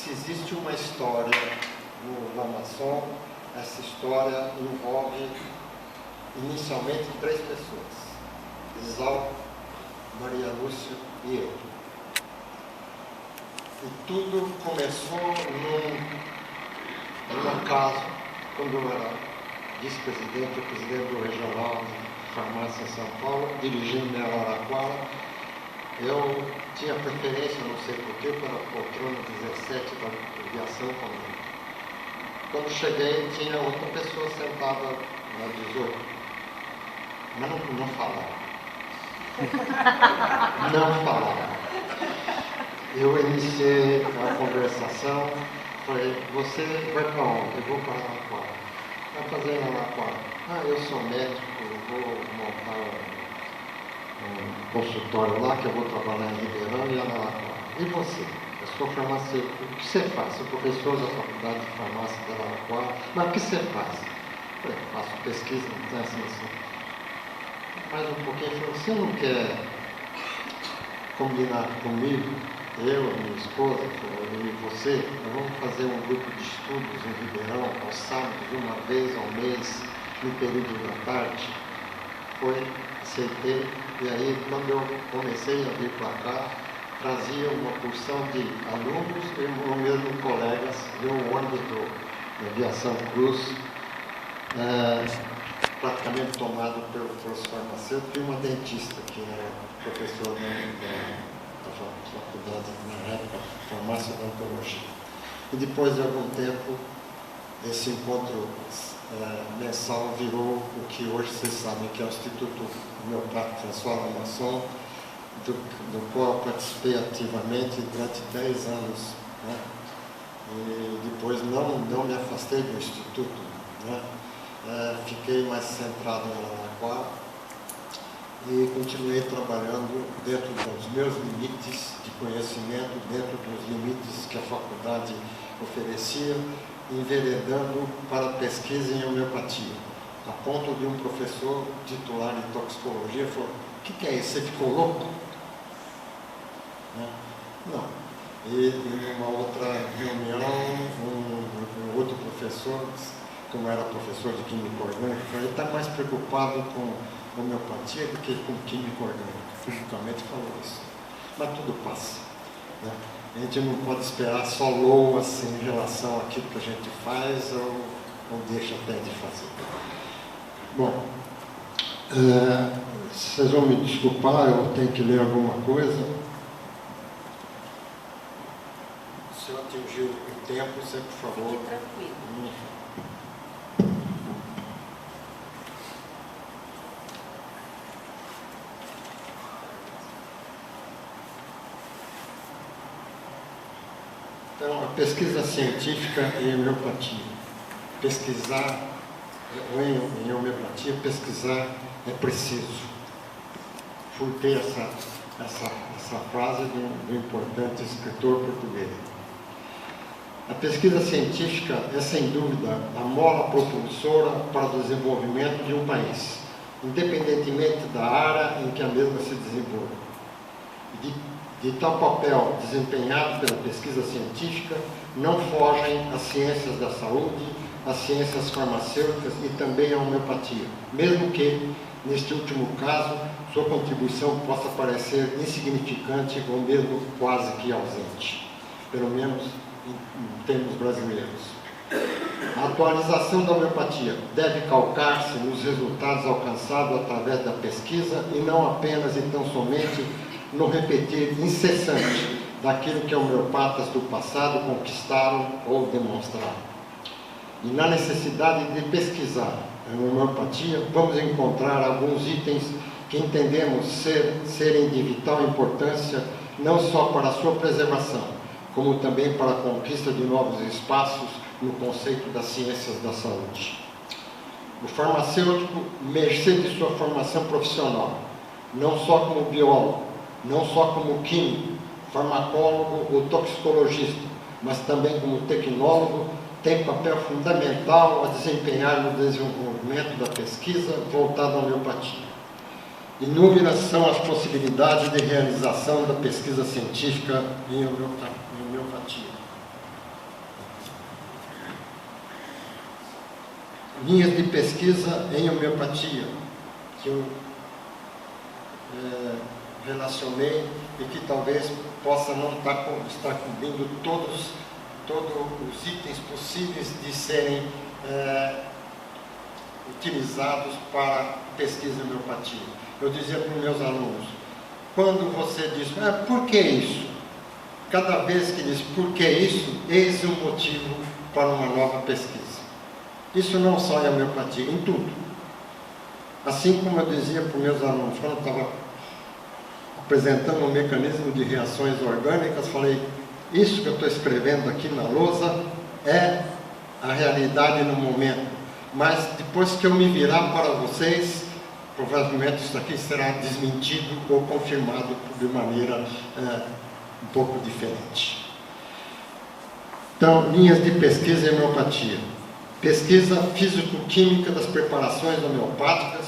se existe uma história no Lamaçon, essa história envolve inicialmente 3 pessoas: Exalco, Maria Lúcia e eu. E tudo começou num acaso, quando eu era vice-presidente, presidente do Regional de Farmácia em São Paulo, dirigindo a Araraquara. Eu tinha preferência, não sei porquê, pela poltrona 17 da aviação comum. Quando cheguei, tinha outra pessoa sentada na 18, mas não falava. Não falava. Eu iniciei a conversação, falei: você vai para onde? Eu vou para Araraquara. Vai fazer em Araraquara? Ah, eu sou médico, eu vou montar um consultório lá, que eu vou trabalhar em Ribeirão e Araraquara. E você? Eu sou farmacêutico. O que você faz? Sou professor da Faculdade de Farmácia de Araraquara. Mas o que você faz? Eu falei: faço pesquisa, então assim. Mais um pouquinho, eu falei: você não quer combinar comigo? Eu, a minha esposa e você, nós vamos fazer um grupo de estudos em Ribeirão, aos sábados, uma vez ao mês, no período da tarde. Foi, aceitei, e aí, quando eu comecei a vir para cá, trazia uma porção de alunos e mesmo colegas de um ônibus da Aviação Cruz, praticamente tomado pelos farmacêuticos, e uma dentista, que era professora da faculdade, na época, farmácia da odontologia. E depois de algum tempo, esse encontro mensal virou o que hoje vocês sabem, que é o Instituto Homeopático François Lamaçon, do qual eu participei ativamente durante 10 anos. Né? E depois não me afastei do Instituto. Né? Fiquei mais centrado em Araraquara e continuei trabalhando dentro dos meus limites de conhecimento, dentro dos limites que a faculdade oferecia, enveredando para a pesquisa em homeopatia, a ponto de um professor titular em toxicologia falou: o que é isso? Você ficou louco? Não. E em uma outra reunião, um outro professor, como era professor de química orgânica, ele está mais preocupado com homeopatia do que com química orgânica. Publicamente falou isso. Mas tudo passa. Né? A gente não pode esperar só loas em relação àquilo que a gente faz ou deixa até de fazer. Bom, vocês vão me desculpar, eu tenho que ler alguma coisa. Se eu atingir o tempo, você, por favor. Fique tranquilo. Então, a pesquisa científica em homeopatia. Pesquisar em homeopatia, pesquisar é preciso. Furtei essa frase do importante escritor português. A pesquisa científica é, sem dúvida, a mola propulsora para o desenvolvimento de um país, independentemente da área em que a mesma se desenvolva. De tal papel desempenhado pela pesquisa científica, não fogem as ciências da saúde, as ciências farmacêuticas e também a homeopatia, mesmo que, neste último caso, sua contribuição possa parecer insignificante ou mesmo quase que ausente, pelo menos em termos brasileiros. A atualização da homeopatia deve calcar-se nos resultados alcançados através da pesquisa e não apenas e tão somente no repetir incessante daquilo que homeopatas do passado conquistaram ou demonstraram. E na necessidade de pesquisar a homeopatia, vamos encontrar alguns itens que entendemos serem de vital importância, não só para a sua preservação, como também para a conquista de novos espaços no conceito das ciências da saúde. O farmacêutico, mercê de sua formação profissional, não só como biólogo, não só como químico, farmacólogo ou toxicologista, mas também como tecnólogo, tem papel fundamental a desempenhar no desenvolvimento da pesquisa voltada à homeopatia. Inúmeras são as possibilidades de realização da pesquisa científica em homeopatia. linhas de pesquisa em homeopatia, que eu relacionei e que talvez possa não estar cobrindo todos os itens possíveis de serem utilizados para pesquisa em homeopatia. Eu dizia para os meus alunos, quando você diz, por que isso? Cada vez que diz, por que isso? Eis um motivo para uma nova pesquisa. Isso não só em homeopatia, em tudo. Assim como eu dizia para os meus alunos, quando eu estava apresentando um mecanismo de reações orgânicas, falei, isso que eu estou escrevendo aqui na lousa é a realidade no momento. Mas depois que eu me virar para vocês, provavelmente isso aqui será desmentido ou confirmado de maneira um pouco diferente. Então, linhas de pesquisa em homeopatia. Pesquisa físico-química das preparações homeopáticas,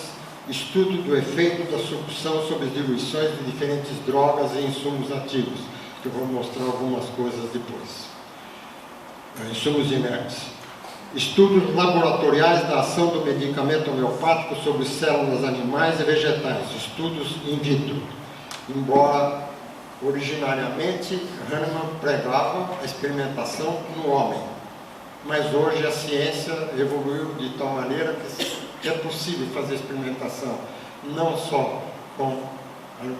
estudo do efeito da sucção sobre as diluições de diferentes drogas e insumos ativos, que eu vou mostrar algumas coisas depois. Insumos inertes. Estudos laboratoriais da ação do medicamento homeopático sobre células animais e vegetais, estudos in vitro. Embora originariamente Hahnemann pregava a experimentação no homem, mas hoje a ciência evoluiu de tal maneira que é possível fazer experimentação não só com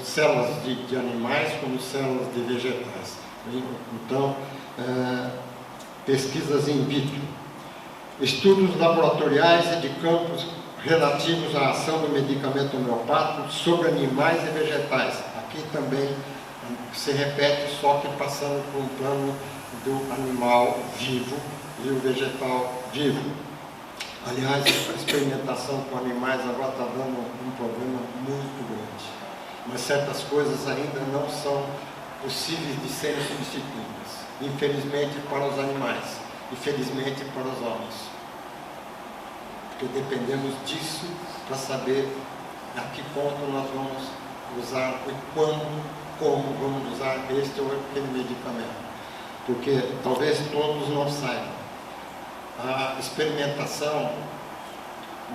células de animais, como células de vegetais. Então, pesquisas in vitro. Estudos laboratoriais e de campos relativos à ação do medicamento homeopático sobre animais e vegetais. Aqui também se repete, só que passando por um plano do animal vivo e o vegetal vivo. Aliás, a experimentação com animais agora está dando um problema muito grande. Mas certas coisas ainda não são possíveis de serem substituídas. Infelizmente para os animais e felizmente para os homens. Porque dependemos disso para saber a que ponto nós vamos usar e quando, como vamos usar este ou aquele medicamento. Porque talvez todos não saibam. A experimentação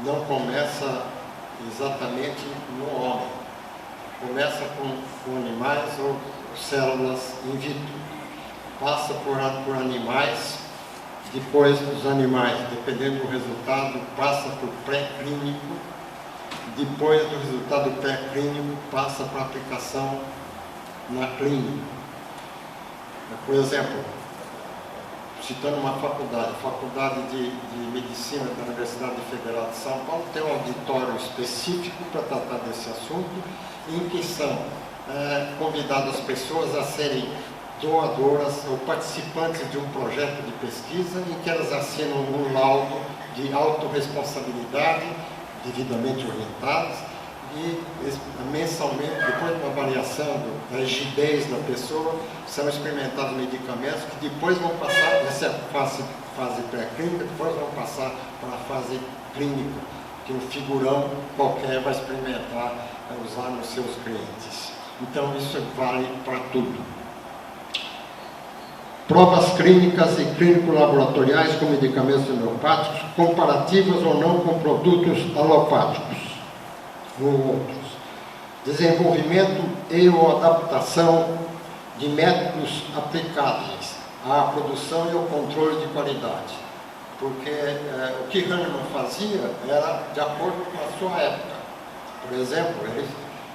não começa exatamente no homem. Começa com animais ou células in vitro. Passa por animais, depois dos animais, dependendo do resultado, passa por pré-clínico, depois do resultado pré-clínico, passa para aplicação na clínica. Por exemplo, citando uma faculdade, a Faculdade de Medicina da Universidade Federal de São Paulo tem um auditório específico para tratar desse assunto, em que são convidadas as pessoas a serem doadoras ou participantes de um projeto de pesquisa em que elas assinam um laudo de autorresponsabilidade, devidamente orientados, e mensalmente, depois de uma avaliação da rigidez da pessoa, são experimentados medicamentos que depois vão passar, essa é a fase pré-clínica, depois vão passar para a fase clínica, que um figurão qualquer vai experimentar, usar nos seus clientes. Então isso vale para tudo. Provas clínicas e clínico-laboratoriais com medicamentos homeopáticos, comparativas ou não com produtos alopáticos ou outros. Desenvolvimento e ou adaptação de métodos aplicáveis à produção e ao controle de qualidade. Porque o que Hahnemann fazia era de acordo com a sua época. Por exemplo, ele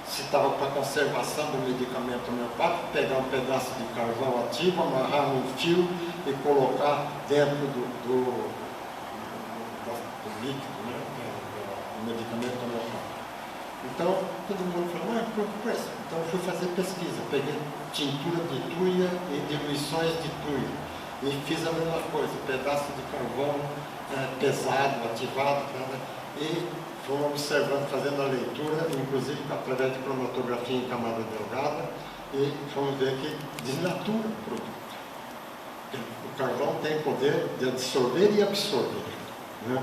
citava para a conservação do medicamento homeopático, pegar um pedaço de carvão ativo, amarrar num fio e colocar dentro do líquido, né, do medicamento homeopático. Então, todo mundo falou, por isso. Então, eu fui fazer pesquisa, peguei tintura de tuia e diluições de tuia, e fiz a mesma coisa, pedaço de carvão pesado, ativado, e fomos observando, fazendo a leitura, inclusive através de cromatografia em camada delgada, e fomos ver que desnatura o produto. O carvão tem poder de absorver e absorver, né?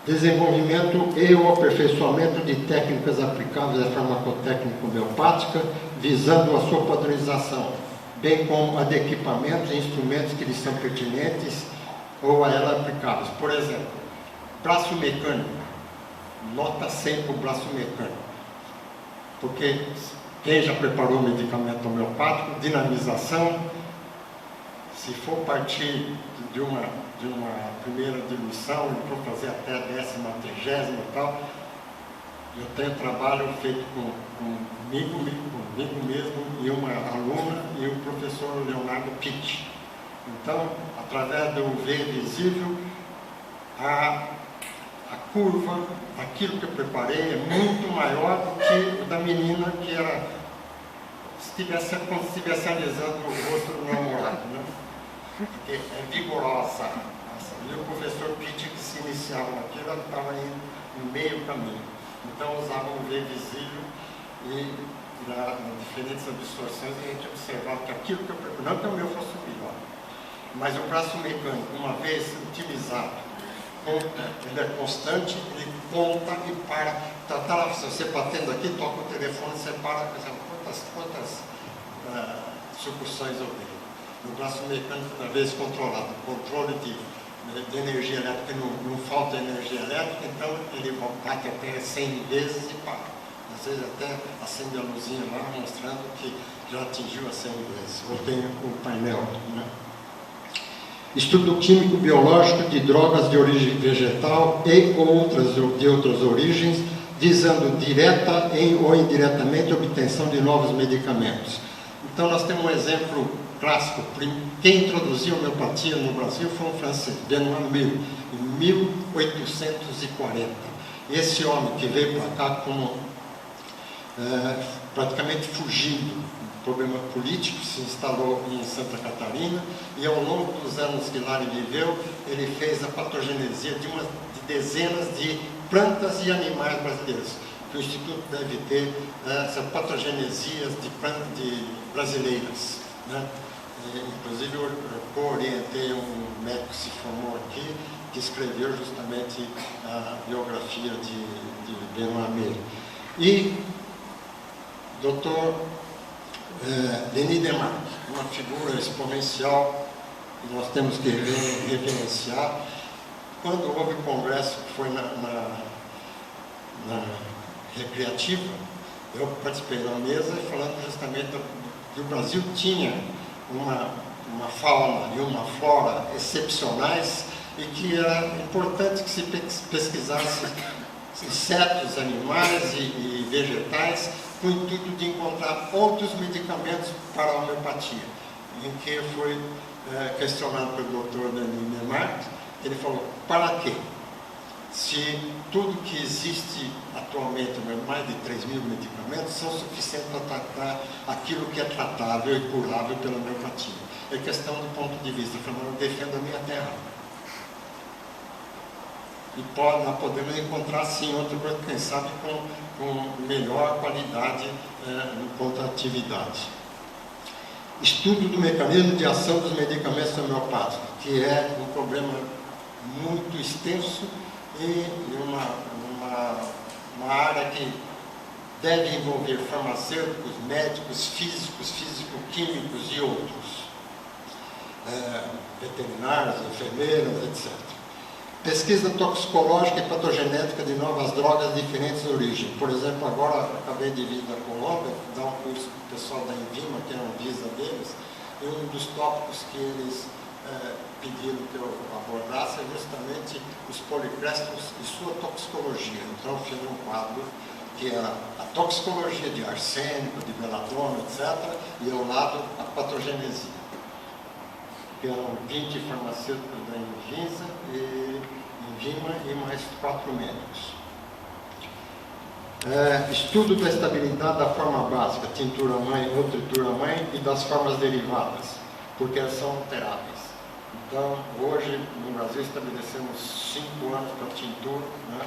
Desenvolvimento e o aperfeiçoamento de técnicas aplicáveis à farmacotécnica homeopática, visando a sua padronização. bem como a de equipamentos e instrumentos que lhes são pertinentes ou a ela aplicáveis. Por exemplo, braço mecânico, nota 100 para o braço mecânico, porque quem já preparou medicamento homeopático, dinamização, se for partir de uma primeira diluição e for fazer até a 10ª, 30ª e tal, eu tenho trabalho feito comigo mesmo e uma aluna e o professor Leonardo Pitt. Então, através do V visível, a curva daquilo que eu preparei é muito maior do que o da menina que era, como se estivesse analisando o rosto do namorado, né? Porque é vigorosa. E o professor Pitt, que se iniciava naquilo, ela estava indo no meio caminho. Então, usava o V visível e nas diferentes absorções a gente observava que aquilo que eu preparei, não que o meu fosse melhor, mas o braço mecânico, uma vez utilizado, ele é constante, ele conta e para. Tá lá, você batendo aqui, toca o telefone, você para, quantas sucursões eu dei. O braço mecânico, uma vez controlado, controle de energia elétrica, não falta energia elétrica, então ele bate até 100 vezes e para. Às vezes até acende a luzinha lá, mostrando que já atingiu a 100 vezes. Ou tem o painel, né? Estudo químico biológico de drogas de origem vegetal e de outras origens, visando direta ou indiretamente a obtenção de novos medicamentos. Então nós temos um exemplo clássico. Quem introduziu a homeopatia no Brasil foi um francês, Benoît Mille, em 1840. Esse homem que veio para cá como praticamente fugindo problema político, se instalou em Santa Catarina e ao longo dos anos que lá ele viveu, ele fez a patogenesia de dezenas de plantas e animais brasileiros. O Instituto deve ter essas patogenesias de plantas brasileiras, né? Inclusive eu orientei um médico que se formou aqui, que escreveu justamente a biografia de Benoît Mille. E Dr. Denis Demarque, uma figura exponencial que nós temos que reverenciar. Quando houve o congresso que foi na Recreativa, eu participei da mesa falando justamente que o Brasil tinha uma fauna e uma flora excepcionais e que era importante que se pesquisasse insetos, animais e vegetais com o intuito de encontrar outros medicamentos para a homeopatia. Em que foi questionado pelo Dr. Denis Demarque, ele falou, para quê? Se tudo que existe atualmente, mais de 3.000 medicamentos, são suficientes para tratar aquilo que é tratável e curável pela homeopatia. É questão do ponto de vista, falando, eu defendo a minha terra. E nós podemos encontrar, sim, outra coisa, quem sabe, com melhor qualidade enquanto atividade. Estudo do mecanismo de ação dos medicamentos homeopáticos, que é um problema muito extenso e uma área que deve envolver farmacêuticos, médicos, físicos, físico-químicos e outros, veterinários, enfermeiras, etc. Pesquisa toxicológica e patogenética de novas drogas de diferentes origens. Por exemplo, agora acabei de vir da Colômbia, dar um curso com o pessoal da Envima, que é a Anvisa deles, e um dos tópicos que eles pediram que eu abordasse é justamente os policréstomos e sua toxicologia. Então eu fiz um quadro que era a toxicologia de arsênico, de belladona, etc., e ao lado a patogenesia. Que eram 20 farmacêuticos da Anvisa e Envima e mais 4 médicos. Estudo da estabilidade da forma básica, tintura-mãe ou tritura-mãe, e das formas derivadas, porque elas são alteráveis. Então, hoje, no Brasil, estabelecemos 5 anos para tintura, né?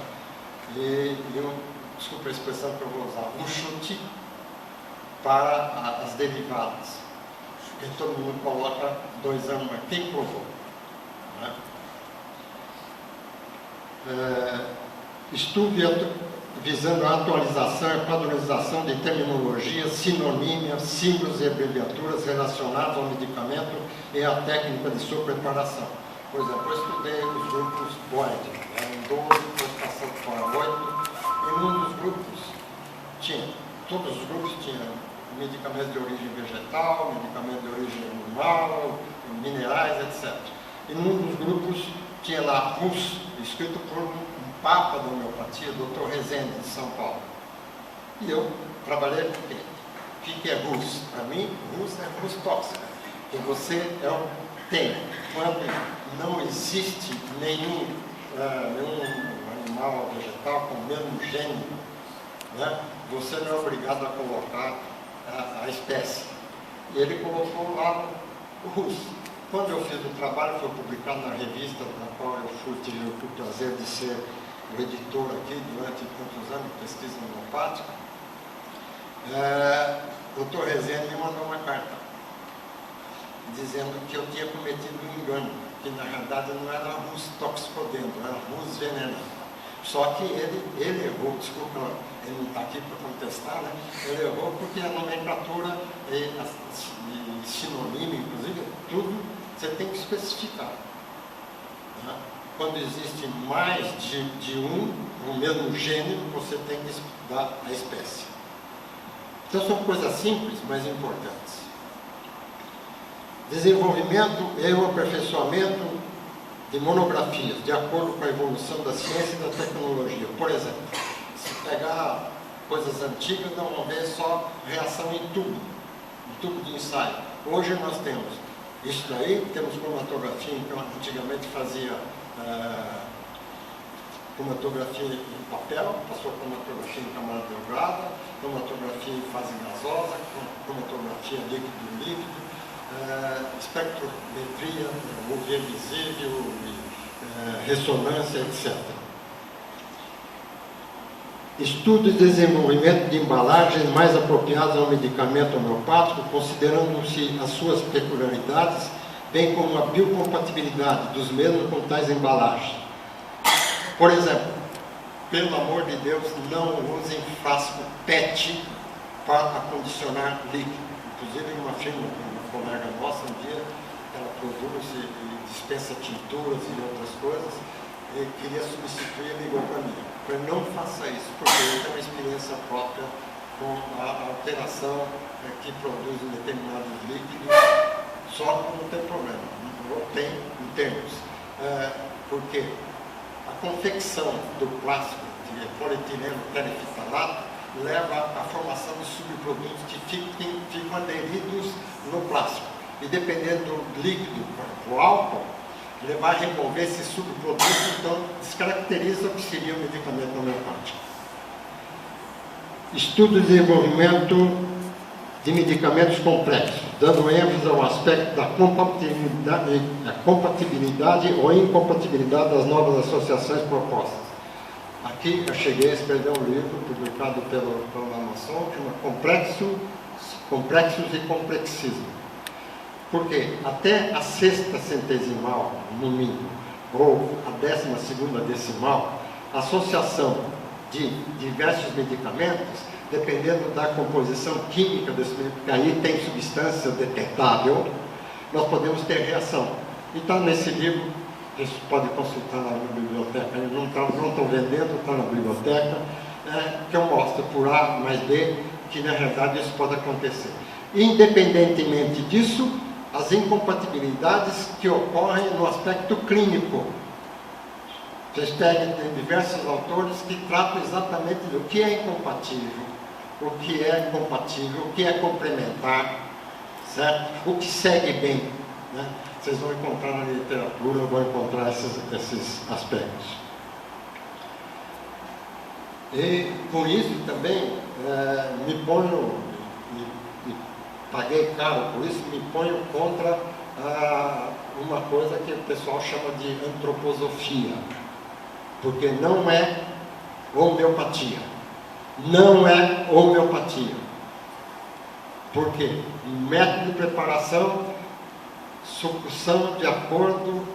Desculpa a expressão que eu vou usar, um chute para as derivadas. Porque todo mundo coloca 2 anos, mas quem provou? Né? Estudo visando a atualização e padronização de terminologias, sinonímias, símbolos e abreviaturas relacionados ao medicamento e à técnica de sua preparação. Por exemplo, eu estudei os grupos Boyd, eram 12, depois passando para 8, e num dos grupos todos os grupos tinham medicamentos de origem vegetal, medicamentos de origem animal, minerais, etc. E num dos grupos tinha lá RUS, escrito por um papa da homeopatia, Dr. Rezende, de São Paulo. E eu trabalhei com quem? O que é RUS? Para mim, RUS é RUS tóxica, que você tem. Quando não existe nenhum animal ou vegetal com o mesmo gênero, né, você não é obrigado a colocar a espécie. E ele colocou lá o RUS. Quando eu fiz o trabalho, foi publicado na revista na qual eu tive o prazer de ser o editor aqui durante tantos anos de pesquisa homeopática. O Dr. Rezende me mandou uma carta dizendo que eu tinha cometido um engano, que na realidade não era RUS toxicodendro, era RUS veneno. Só que ele errou, desculpa, ele não está aqui para contestar, né? Ele errou porque a nomenclatura e sinônimo, inclusive, tudo você tem que especificar. Né? Quando existe mais de o mesmo gênero, você tem que estudar a espécie. Então são coisas simples, mas importantes. Desenvolvimento e o aperfeiçoamento de monografias, de acordo com a evolução da ciência e da tecnologia. Por exemplo, se pegar coisas antigas, não vão ver só reação em tubo de ensaio. Hoje nós temos isso daí, temos cromatografia, então antigamente fazia cromatografia em papel, passou cromatografia em camada delgada, cromatografia em fase gasosa, cromatografia líquido-líquido, espectrometria, UV visível, ressonância, etc. Estudo e desenvolvimento de embalagens mais apropriadas ao medicamento homeopático, considerando-se as suas peculiaridades, bem como a biocompatibilidade dos mesmos com tais embalagens. Por exemplo, pelo amor de Deus, não usem frasco PET para acondicionar líquido. Inclusive, uma firma, uma colega nossa, um dia, ela produz e dispensa tinturas e outras coisas, e queria substituir e ligou para mim. Eu falei, não faça isso, porque eu tenho uma experiência própria com a alteração que produz em determinados líquidos, só que não tem problema, não tem em termos. Porque a confecção do plástico de polietileno terefitalato leva à formação de subprodutos que ficam aderidos no plástico. E dependendo do líquido, o álcool, ele vai remover esse subproduto, então descaracteriza o que seria o medicamento homeopático. Estudo e desenvolvimento de medicamentos complexos, dando ênfase ao aspecto da compatibilidade ou incompatibilidade das novas associações propostas. Aqui eu cheguei a escrever um livro publicado pela Amazon, que chama Complexos e Complexismo. Porque até a sexta centesimal, no mínimo, ou a 12ª decimal, a associação de diversos medicamentos, dependendo da composição química desse medicamento, porque aí tem substância detectável, nós podemos ter reação. E está nesse livro, você pode consultar na biblioteca, não estão vendendo, está na biblioteca, que eu mostro por A mais B, que na realidade isso pode acontecer. Independentemente disso, as incompatibilidades que ocorrem no aspecto clínico. Vocês tem diversos autores que tratam exatamente do que é incompatível, o que é compatível, o que é complementar, certo? O que segue bem, né? Vocês vão encontrar na literatura, vão encontrar esses aspectos. E com isso também paguei caro por isso, me ponho contra uma coisa que o pessoal chama de antroposofia, porque não é homeopatia. Não é homeopatia. Por quê? Método de preparação, sucção de acordo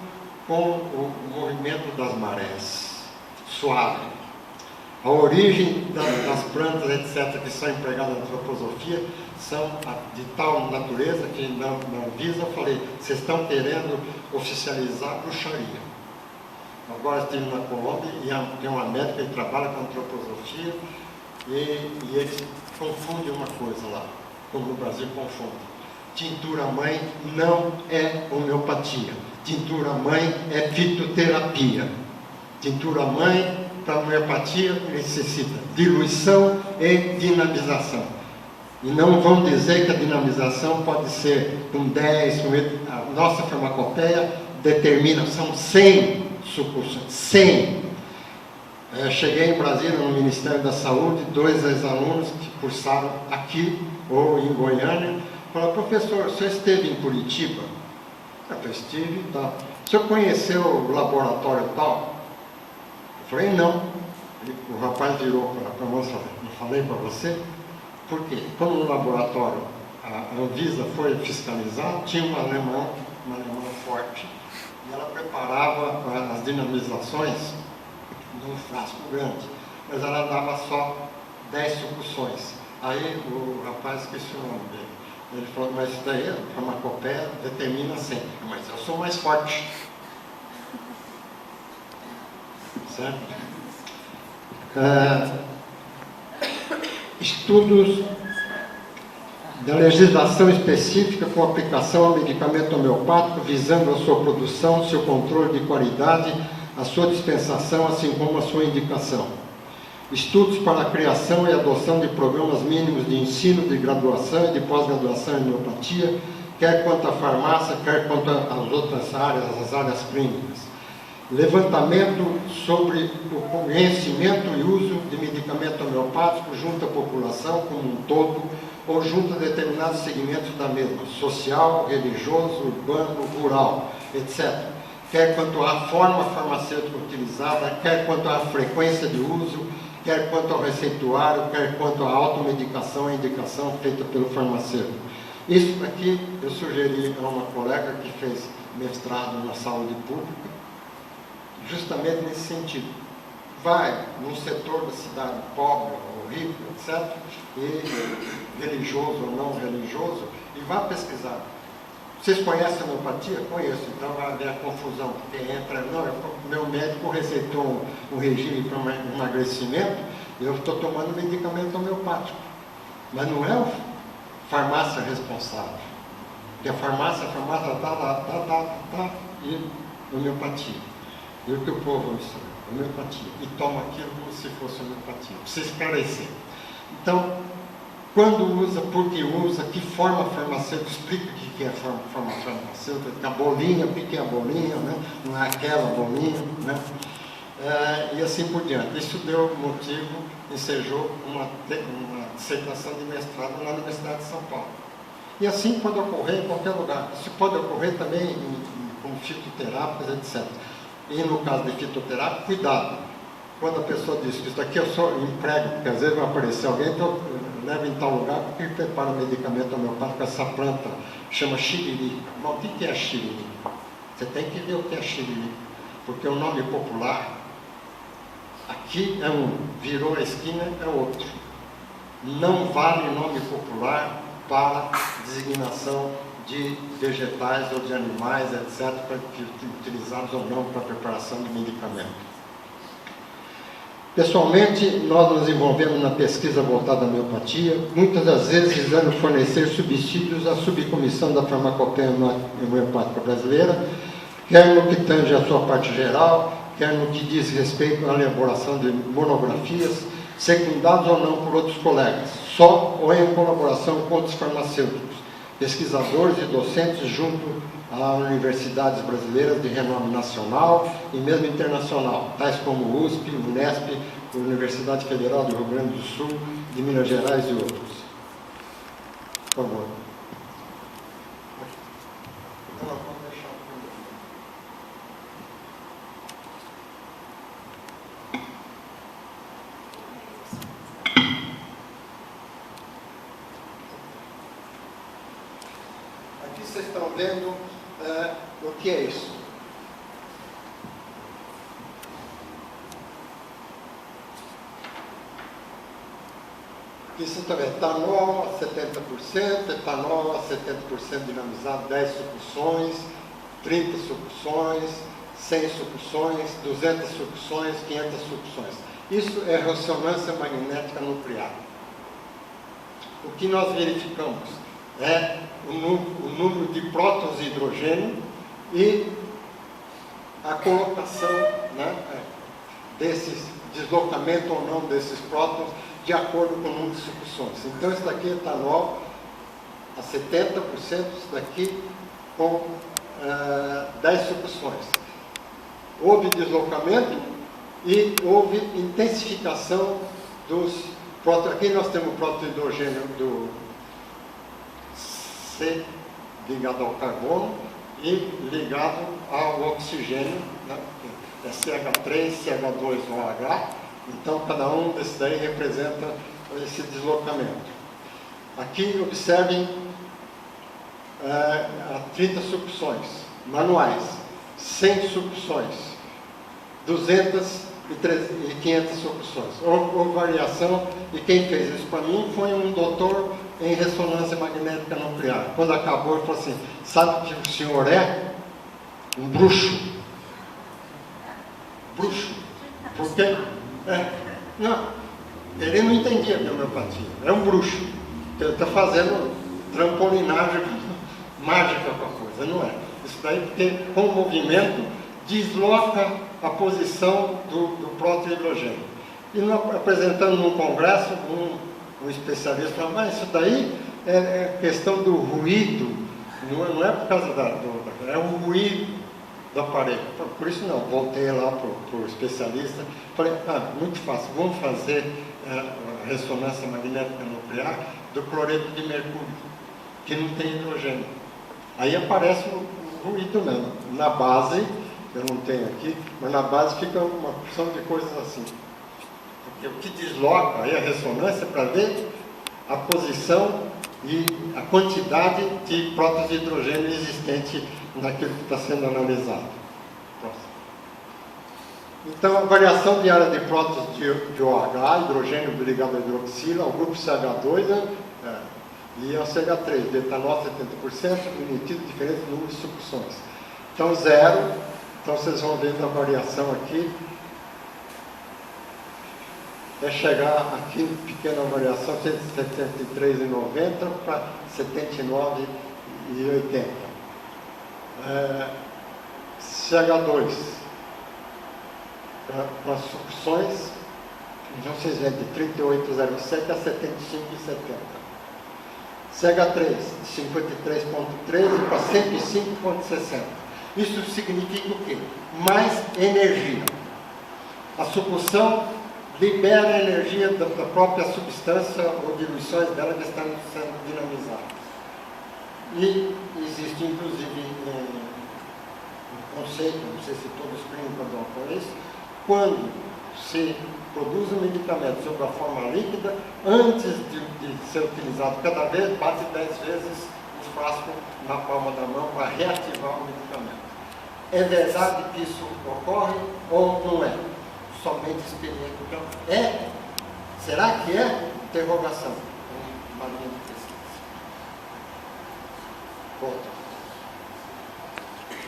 com o movimento das marés, suave. A origem das plantas, etc., que são empregadas na antroposofia, são de tal natureza que na Anvisa eu falei, vocês estão querendo oficializar a bruxaria. Agora estive na Colômbia e tem uma médica que trabalha com antroposofia e eles confundem uma coisa lá, como no Brasil confundem. Tintura-mãe não é homeopatia. Tintura-mãe é fitoterapia. Tintura-mãe, para homeopatia, necessita diluição e dinamização. E não vão dizer que a dinamização pode ser com 10, a nossa farmacopeia determina, são 100 sucursões, 100. Cheguei em Brasília, no Ministério da Saúde, 2 ex-alunos que cursaram aqui ou em Goiânia, falaram, professor, o senhor esteve em Curitiba? Eu estive, tá. O senhor conheceu o laboratório tal? Eu falei, não. O rapaz virou para a moça, não falei para você? Por quê? Quando no laboratório a Anvisa foi fiscalizar, tinha uma alemã forte, e ela preparava as dinamizações num frasco grande, mas ela dava só 10 sucções. Aí o rapaz esqueci o nome dele. Ele falou, mas isso daí, a farmacopeia determina sempre, mas eu sou mais forte. Certo? Estudos da legislação específica com aplicação ao medicamento homeopático, visando a sua produção, seu controle de qualidade, a sua dispensação, assim como a sua indicação. Estudos para a criação e adoção de programas mínimos de ensino, de graduação e de pós-graduação em homeopatia, quer quanto à farmácia, quer quanto às outras áreas, as áreas clínicas. Levantamento sobre o conhecimento e uso de medicamento homeopático junto à população como um todo, ou junto a determinados segmentos da mesma, social, religioso, urbano, rural, etc. Quer quanto à forma farmacêutica utilizada, quer quanto à frequência de uso, quer quanto ao receituário, quer quanto à automedicação e indicação feita pelo farmacêutico. Isso aqui eu sugeri a uma colega que fez mestrado na saúde pública, justamente nesse sentido. Vai num setor da cidade pobre ou rico, etc., e religioso ou não religioso, e vá pesquisar. Vocês conhecem a homeopatia? Conheço, então vai haver a confusão, porque entra, não, meu médico receitou um regime para emagrecimento, e eu estou tomando medicamento homeopático. Mas não é a farmácia responsável. Porque a farmácia está lá, e homeopatia. E o que o povo ensina? Homeopatia. E toma aquilo como se fosse homeopatia. Precisa esclarecer. Então, quando usa, por que usa, que forma farmacêutica, explica o que é forma farmacêutica, a bolinha, o que é a bolinha, né? Não é aquela bolinha, né? E assim por diante. Isso deu motivo, ensejou uma dissertação de mestrado na Universidade de São Paulo. E assim pode ocorrer em qualquer lugar. Isso pode ocorrer também com fitoterápicos, etc. E no caso de fitoterapia, cuidado. Quando a pessoa diz que isso aqui eu só emprego, porque às vezes vai aparecer alguém, então eu levo em tal lugar, porque ele prepara medicamento homeopático, essa planta chama xiririca. Mas o que é xiririca? Você tem que ver o que é xiririca, porque o nome popular, aqui é um, virou a esquina é outro. Não vale nome popular para designação de vegetais ou de animais, etc., utilizados ou não para a preparação de medicamento. Pessoalmente, nós nos envolvemos na pesquisa voltada à homeopatia, muitas das vezes visando fornecer subsídios à subcomissão da farmacopeia homeopática brasileira, quer no que tange a sua parte geral, quer no que diz respeito à elaboração de monografias, secundados ou não por outros colegas, só ou em colaboração com outros farmacêuticos, pesquisadores e docentes junto a universidades brasileiras de renome nacional e mesmo internacional, tais como USP, Unesp, Universidade Federal do Rio Grande do Sul, de Minas Gerais e outros. Por favor. Aqui vocês estão vendo o que é isso. Isso também, etanol a 70%, etanol a 70% dinamizado, 10 sucções, 30 sucções, 100 sucções, 200 sucções, 500 sucções. Isso é ressonância magnética nuclear. O que nós verificamos é o número de prótons de hidrogênio e a colocação, né, desses deslocamento ou não desses prótons de acordo com o número de sucções. Então, isso daqui é etanol a 70%, isso daqui com 10 sucções. Houve deslocamento e houve intensificação dos prótons. Aqui nós temos o próton de hidrogênio do C ligado ao carbono e ligado ao oxigênio, né? É CH3, CH2OH. Então, cada um desses daí representa esse deslocamento. Aqui, observem 30 sucções manuais, 100 sucções, 200 e 500 sucções. Houve variação, e quem fez isso para mim foi um doutor em ressonância magnética nuclear. Quando acabou, ele falou assim: sabe o que o senhor é? Um bruxo. Bruxo. Por quê? Não, ele não entendia de homeopatia. É um bruxo. Ele está fazendo trampolinagem mágica com a coisa. Não é. Isso daí porque com o movimento desloca a posição do próton de hidrogênio. E apresentando num congresso, um especialista falou: mas isso daí é questão do ruído, não é por causa é o ruído do aparelho. Por isso não, voltei lá para o especialista, falei: muito fácil, vamos fazer a ressonância magnética nuclear do cloreto de mercúrio, que não tem hidrogênio. Aí aparece o ruído mesmo. Na base, eu não tenho aqui, mas na base fica uma porção de coisas assim. Porque o que desloca aí a ressonância é para ver a posição e a quantidade de prótons de hidrogênio existente naquilo que está sendo analisado. Próximo. Então, a variação diária de prótons de OH, hidrogênio ligado à hidroxila, ao grupo CH2 e ao CH3, de etanol 70%, emitido diferente número de sucções. Então, 0. Então, vocês vão vendo a variação aqui. É chegar aqui, pequena variação, 173,90 para 79,80. CH2, com as sucções, então vocês veem de 38,07 a 75,70. CH3, de 53,13 para 105,60. Isso significa o quê? Mais energia. A sucção libera a energia da própria substância ou diluições dela que estão sendo dinamizadas. E existe, inclusive, um conceito, não sei se todos clínicos dão com isso, quando se produz um medicamento sob a forma líquida, antes de ser utilizado cada vez, bate 10 vezes o frasco na palma da mão para reativar o medicamento. É verdade que isso ocorre ou não é? Somente experiência. Então, será que é? Interrogação. Uma linha de pesquisa. Volta.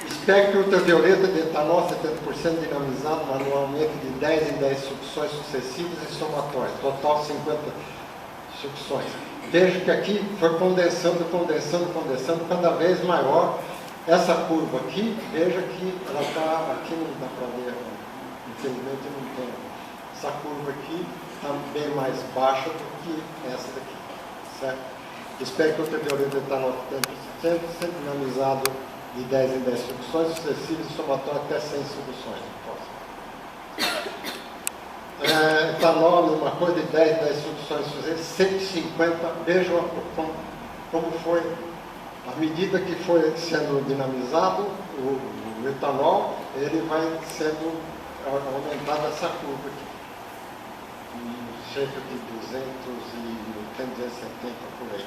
Espectro ultravioleta de etanol 70% dinamizado manualmente de 10 em 10 sucções sucessivas e somatórias. Total 50 sucções. Veja que aqui foi condensando, cada vez maior. Essa curva aqui, veja que ela está, aqui não dá para ver, infelizmente não tem. Essa curva aqui está bem mais baixa do que essa daqui, certo? Espectro ultravioleta de etanol 70% dinamizado de 10 em 10 sucções sucessivas e somatório até 100 sucções. Etanol, mesma coisa, de 10 em 10 sucções sucessivas, 150. Vejam como foi. À medida que foi sendo dinamizado o etanol, ele vai sendo aumentada essa curva aqui. Cerca de 270 por aí.